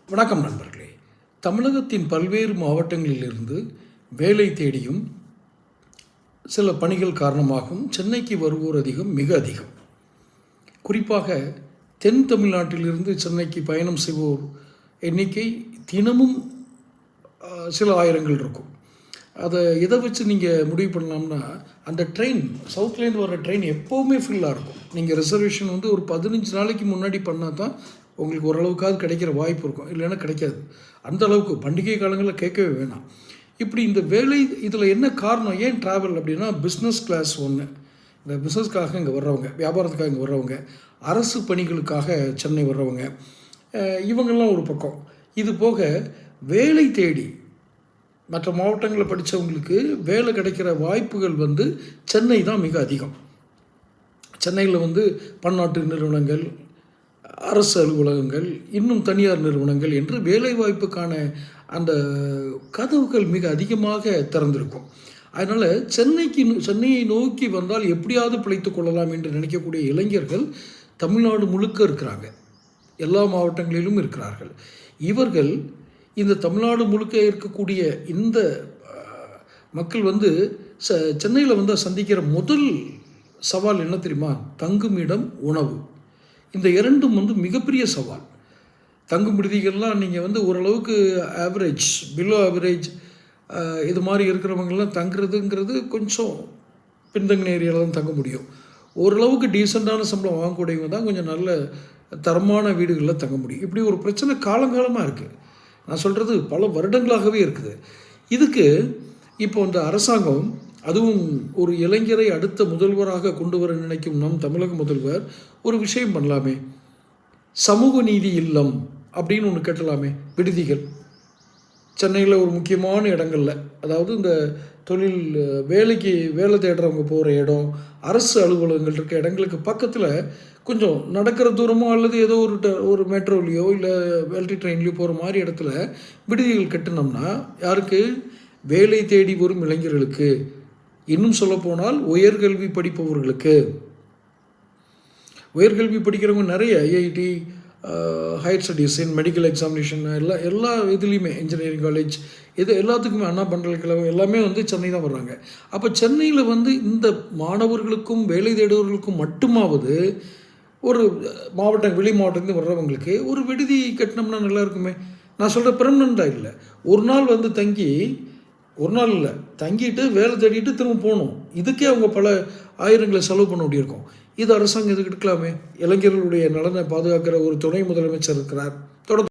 வணக்கம் நண்பர்களே. தமிழகத்தின் பல்வேறு மாவட்டங்களிலிருந்து வேலை தேடியும் சில பணிகள் காரணமாகவும் சென்னைக்கு வருவோர் மிக அதிகம். குறிப்பாக தென் தமிழ்நாட்டிலிருந்து சென்னைக்கு பயணம் செய்வோர் எண்ணிக்கை தினமும் சில ஆயிரங்கள் இருக்கும். அதை எதை வச்சு நீங்கள் முடிவு பண்ணலாம்னா, அந்த ட்ரெயின் சவுத்லேருந்து வர ட்ரெயின் எப்போவுமே ஃபில்லாக இருக்கும். நீங்கள் ரிசர்வேஷன் ஒரு 15 நாளைக்கு முன்னாடி பண்ணால் தான் உங்களுக்கு ஓரளவுக்காவது கிடைக்கிற வாய்ப்பு இருக்கும், இல்லைன்னா கிடைக்காது. அந்த அளவுக்கு பண்டிகை காலங்களில் கேட்கவே வேணாம். இப்படி இந்த வேலை இதில் என்ன காரணம், ஏன் ட்ராவல் அப்படின்னா, பிஸ்னஸ் கிளாஸ் ஒன்று, இந்த பிஸ்னஸ்க்காக இங்கே வர்றவங்க, வியாபாரத்துக்காக இங்கே வர்றவங்க, அரசு பணிகளுக்காக சென்னை வர்றவங்க, இவங்கெல்லாம் ஒரு பக்கம். இது போக வேலை தேடி மற்ற மாவட்டங்களில் படித்தவங்களுக்கு வேலை கிடைக்கிற வாய்ப்புகள் சென்னை தான் மிக அதிகம். சென்னையில் பன்னாட்டு நிறுவனங்கள், அரசு அலுவலகங்கள், இன்னும் தனியார் நிறுவனங்கள் என்று வேலைவாய்ப்புக்கான அந்த கதவுகள் மிக அதிகமாக திறந்திருக்கும். அதனால் சென்னையை நோக்கி வந்தால் எப்படியாவது பிழைத்து கொள்ளலாம் என்று நினைக்கக்கூடிய இளைஞர்கள் தமிழ்நாடு முழுக்க இருக்கிறாங்க, எல்லா மாவட்டங்களிலும் இருக்கிறார்கள். இவர்கள் இந்த தமிழ்நாடு முழுக்க இருக்கக்கூடிய இந்த மக்கள் சென்னையில் சந்திக்கிற முதல் சவால் என்ன தெரியுமா? தங்குமிடம், உணவு. இந்த இரண்டும் மிகப்பெரிய சவால். தங்கும் விடுதிகள்லாம் நீங்கள் ஓரளவுக்கு ஆவரேஜ், பிலோ ஆவரேஜ் இது மாதிரி இருக்கிறவங்கெல்லாம் தங்குறதுங்கிறது கொஞ்சம் பின்தங்கின ஏரியாவில் தான் தங்க முடியும். ஓரளவுக்கு டீசெண்டான சம்பளம் வாங்கக்கூடியவங்க தான் கொஞ்சம் நல்ல தரமான வீடுகளில் தங்க முடியும். இப்படி ஒரு பிரச்சனை காலங்காலமாக இருக்குது. நான் சொல்கிறது பல வருடங்களாகவே இருக்குது. இதுக்கு இப்போ இந்த அரசாங்கம், அதுவும் ஒரு இளைஞரை அடுத்த முதல்வராக கொண்டு வர நினைக்கும் நம் தமிழக முதல்வர் ஒரு விஷயம் பண்ணலாமே, சமூக நீதி இல்லம் அப்படின்னு ஒன்று கட்டலாமே. விடுதிகள் சென்னையில் ஒரு முக்கியமான இடங்களில், அதாவது இந்த தொழில் வேலை தேடுறவங்க போகிற இடம், அரசு அலுவலகங்கள் இருக்க இடங்களுக்கு பக்கத்தில் கொஞ்சம் நடக்கிற தூரமோ அல்லது ஏதோ ஒரு மெட்ரோலையோ இல்லை எல்டி ட்ரெயின்லையோ போகிற மாதிரி இடத்துல விடுதிகள் கட்டினோம்னா, யாருக்கு? வேலை தேடி வரும் இளைஞர்களுக்கு, இன்னும் சொல்லப்போனால் உயர்கல்வி படிப்பவர்களுக்கு. உயர்கல்வி படிக்கிறவங்க நிறைய IIT, higher studies, medical examination, எல்லா இதுலேயுமே, இன்ஜினியரிங் காலேஜ், இது எல்லாத்துக்குமே, அண்ணா பல்கலைக்கழகம் எல்லாமே சென்னை தான் வர்றாங்க. அப்போ சென்னையில் இந்த மாணவர்களுக்கும் வேலை தேடுவர்களுக்கும் மட்டுமாவது ஒரு வெளி மாவட்டத்துலேருந்து வர்றவங்களுக்கு ஒரு விடுதி கட்டினோம்னா நல்லா இருக்குமே. நான் சொல்கிற பெர்மனண்ட்டாக இல்லை, ஒரு நாள் தங்கி, ஒரு நாள் இல்லை, தங்கிட்டு வேலை தேடிட்டு திரும்ப போகணும். இதுக்கே அவங்க பல ஆயிரங்களை செலவு பண்ண வேண்டியிருக்கும். இது அரசாங்கம் எதுக்கு எடுக்கலாமே. இளைஞர்களுடைய நலனை பாதுகாக்கிற ஒரு துணை முதலமைச்சர் இருக்கிறார்.